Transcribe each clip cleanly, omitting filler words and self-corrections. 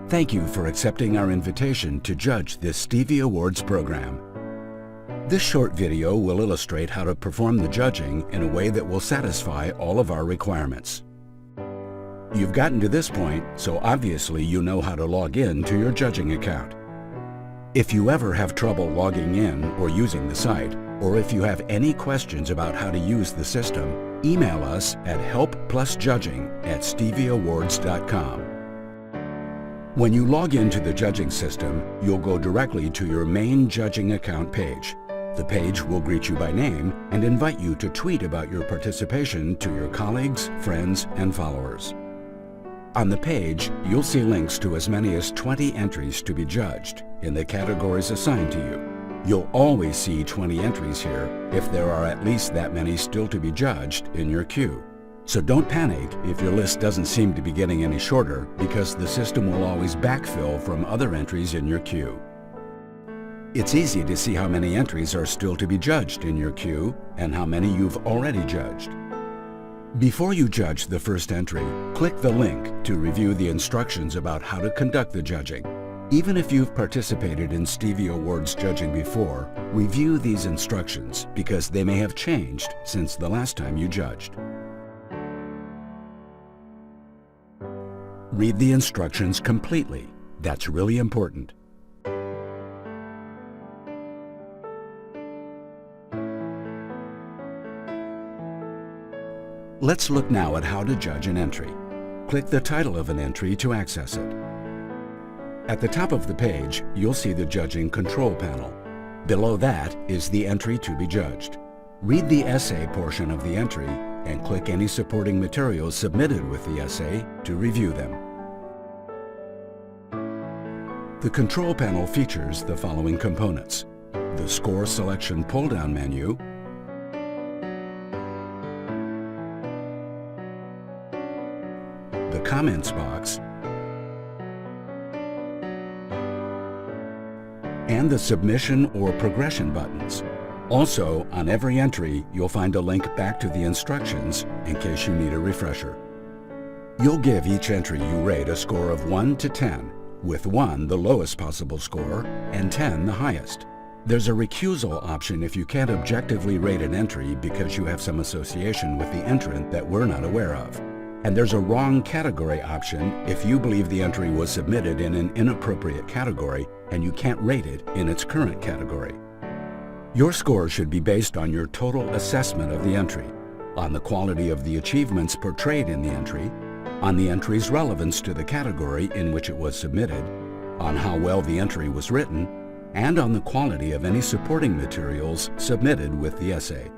Thank you for accepting our invitation to judge this Stevie Awards program. This short video will illustrate how to perform the judging in a way that will satisfy all of our requirements. You've gotten to this point, so obviously you know how to log in to your judging account. If you ever have trouble logging in or using the site, or if you have any questions about how to use the system, email us at help+judging@stevieawards.com. When you log into the judging system, you'll go directly to your main judging account page. The page will greet you by name and invite you to tweet about your participation to your colleagues, friends, and followers. On the page, you'll see links to as many as 20 entries to be judged in the categories assigned to you. You'll always see 20 entries here if there are at least that many still to be judged in your queue. So don't panic if your list doesn't seem to be getting any shorter, because the system will always backfill from other entries in your queue. It's easy to see how many entries are still to be judged in your queue and how many you've already judged. Before you judge the first entry, click the link to review the instructions about how to conduct the judging. Even if you've participated in Stevie Awards judging before, review these instructions because they may have changed since the last time you judged. Read the instructions completely. That's really important. Let's look now at how to judge an entry. Click the title of an entry to access it. At the top of the page, you'll see the Judging Control panel. Below that is the entry to be judged. Read the essay portion of the entry and click any supporting materials submitted with the essay to review them. The control panel features the following components: the score selection pull-down menu, the comments box, and the submission or progression buttons. Also, on every entry, you'll find a link back to the instructions in case you need a refresher. You'll give each entry you rate a score of 1 to 10, with 1 the lowest possible score and 10 the highest. There's a recusal option if you can't objectively rate an entry because you have some association with the entrant that we're not aware of. And there's a wrong category option if you believe the entry was submitted in an inappropriate category and you can't rate it in its current category. Your score should be based on your total assessment of the entry, on the quality of the achievements portrayed in the entry, on the entry's relevance to the category in which it was submitted, on how well the entry was written, and on the quality of any supporting materials submitted with the essay.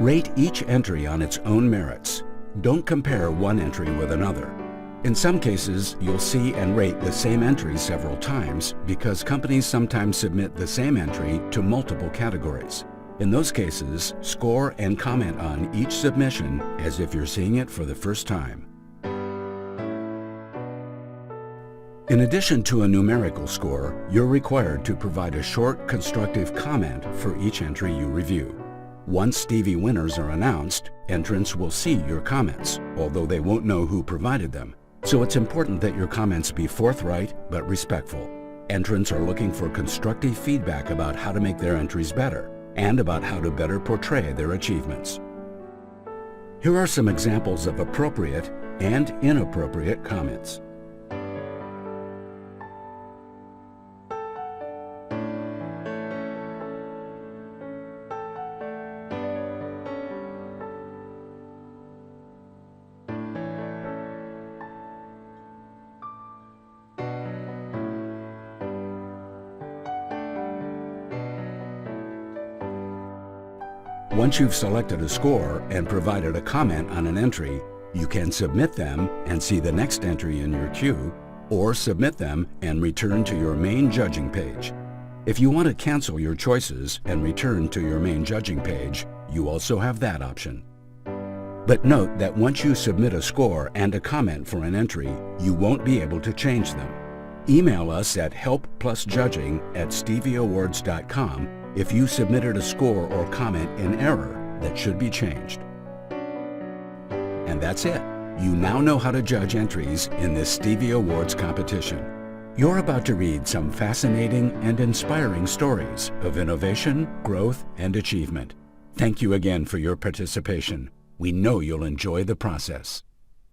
Rate each entry on its own merits. Don't compare one entry with another. In some cases, you'll see and rate the same entry several times because companies sometimes submit the same entry to multiple categories. In those cases, score and comment on each submission as if you're seeing it for the first time. In addition to a numerical score, you're required to provide a short, constructive comment for each entry you review. Once Stevie winners are announced, entrants will see your comments, although they won't know who provided them. So it's important that your comments be forthright but respectful. Entrants are looking for constructive feedback about how to make their entries better and about how to better portray their achievements. Here are some examples of appropriate and inappropriate comments. Once you've selected a score and provided a comment on an entry, you can submit them and see the next entry in your queue, or submit them and return to your main judging page. If you want to cancel your choices and return to your main judging page, you also have that option. But note that once you submit a score and a comment for an entry, you won't be able to change them. Email us at help+judging@stevieawards.com if you submitted a score or comment in error that should be changed. And that's it. You now know how to judge entries in this Stevie Awards competition. You're about to read some fascinating and inspiring stories of innovation, growth, and achievement. Thank you again for your participation. We know you'll enjoy the process.